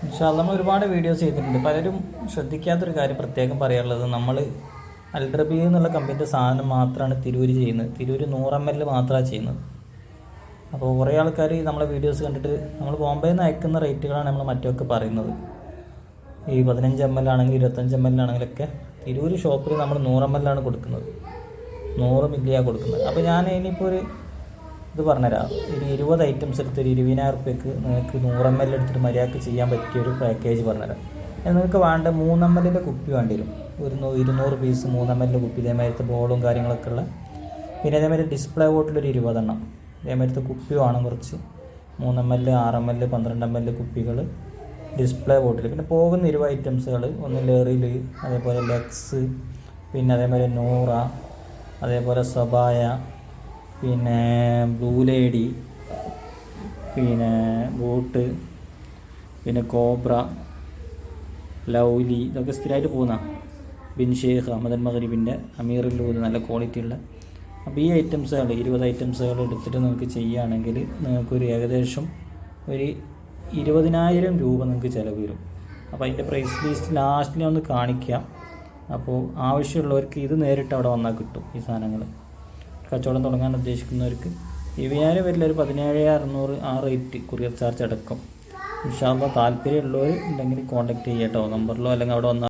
ഇൻഷാ അല്ലാഹ് നമ്മൾ ഒരുപാട് വീഡിയോസ് ചെയ്തിട്ടുണ്ട്. പലരും ശ്രദ്ധിക്കാത്തൊരു കാര്യം പ്രത്യേകം പറയാനുള്ളത്, നമ്മൾ അൽറബി എന്നുള്ള കമ്പനിൻ്റെ സാധനം മാത്രമാണ് തിരൂര് ചെയ്യുന്നത്. തിരൂര് 100 ml മാത്രമാണ് ചെയ്യുന്നത്. അപ്പോൾ കുറേ ആൾക്കാർ നമ്മളെ വീഡിയോസ് കണ്ടിട്ട് നമ്മൾ ബോംബെയിൽ നിന്ന് അയക്കുന്ന റേറ്റുകളാണ് നമ്മൾ മറ്റൊക്കെ പറയുന്നത്. ഈ 15 ml ആണെങ്കിൽ 25 ml ആണെങ്കിലൊക്കെ തിരൂര് ഷോപ്പിൽ നമ്മൾ 100 ml ആണ് കൊടുക്കുന്നത്, 100 മില്ലിയാണ് കൊടുക്കുന്നത്. അപ്പോൾ ഞാൻ ഇനിയിപ്പോൾ ഒരു ഇത് പറഞ്ഞുതരാം. ഒരു 20 ഐറ്റംസ് എടുത്ത് ഒരു 20,000 റുപ്യക്ക് നിങ്ങൾക്ക് 100 ml എടുത്തിട്ട് മര്യാദക്ക് ചെയ്യാൻ പറ്റിയൊരു പാക്കേജ് പറഞ്ഞുതരാം. നിങ്ങൾക്ക് വേണ്ട 3 ml കുപ്പി വേണ്ടി വരും. ഒരു 200 പീസ് 3 ml കുപ്പി, ഇതേമാതിരത്തെ ബോളും കാര്യങ്ങളൊക്കെ ഉള്ള. പിന്നെ അതേമാതിരി ഡിസ്പ്ലേ ബോട്ടിലൊരു 20 എണ്ണം. അതേമാതിരത്തെ കുപ്പി വേണം കുറച്ച്, 3 ml 6 ml 12 ml കുപ്പികൾ ഡിസ്പ്ലേ ബോട്ടിൽ. പിന്നെ പോകുന്ന 20 ഐറ്റംസുകൾ, ഒന്ന് ലെറിൽ, അതേപോലെ ലെക്സ്, പിന്നെ അതേമാതിരി നൂറ, അതേപോലെ സബായ, പിന്നെ ബ്ലൂ ലേഡി, പിന്നെ ബൂട്ട്, പിന്നെ കോബ്ര, ലൗലി, ഇതൊക്കെ സ്ഥിരമായിട്ട് പോകുന്ന ബിൻ ഷെയ്ഖ് അഹമ്മദ് മഗ്രിബിൻ്റെ അമീറുല്ലൂദ്, നല്ല ക്വാളിറ്റി ഉള്ള. അപ്പോൾ ഈ ഐറ്റംസുകൾ 20 ഐറ്റംസുകൾ എടുത്തിട്ട് നിങ്ങൾക്ക് ചെയ്യുകയാണെങ്കിൽ നിങ്ങൾക്കൊരു ഏകദേശം ഒരു 20,000 രൂപ നിങ്ങൾക്ക് ചിലവ് വരും. അപ്പോൾ അതിൻ്റെ പ്രൈസ് ലിസ്റ്റ് ലാസ്റ്റിൽ ഒന്ന് കാണിക്കാം. അപ്പോൾ ആവശ്യമുള്ളവർക്ക് ഇത് നേരിട്ട് അവിടെ വന്നാൽ കിട്ടും. ഈ സാധനങ്ങൾ കച്ചവടം തുടങ്ങാൻ ഉദ്ദേശിക്കുന്നവർക്ക് 20,000 വരില്ല, ഒരു 17,600 ആ റേറ്റ് കൊറിയർ ചാർജ് അടക്കം. ഇൻഷാ അല്ലാഹ് താല്പര്യമുള്ളവർ ഉണ്ടെങ്കിൽ കോൺടാക്ട് ചെയ്യാം കേട്ടോ, നമ്പറിലോ അല്ലെങ്കിൽ അവിടെ വന്നാൽ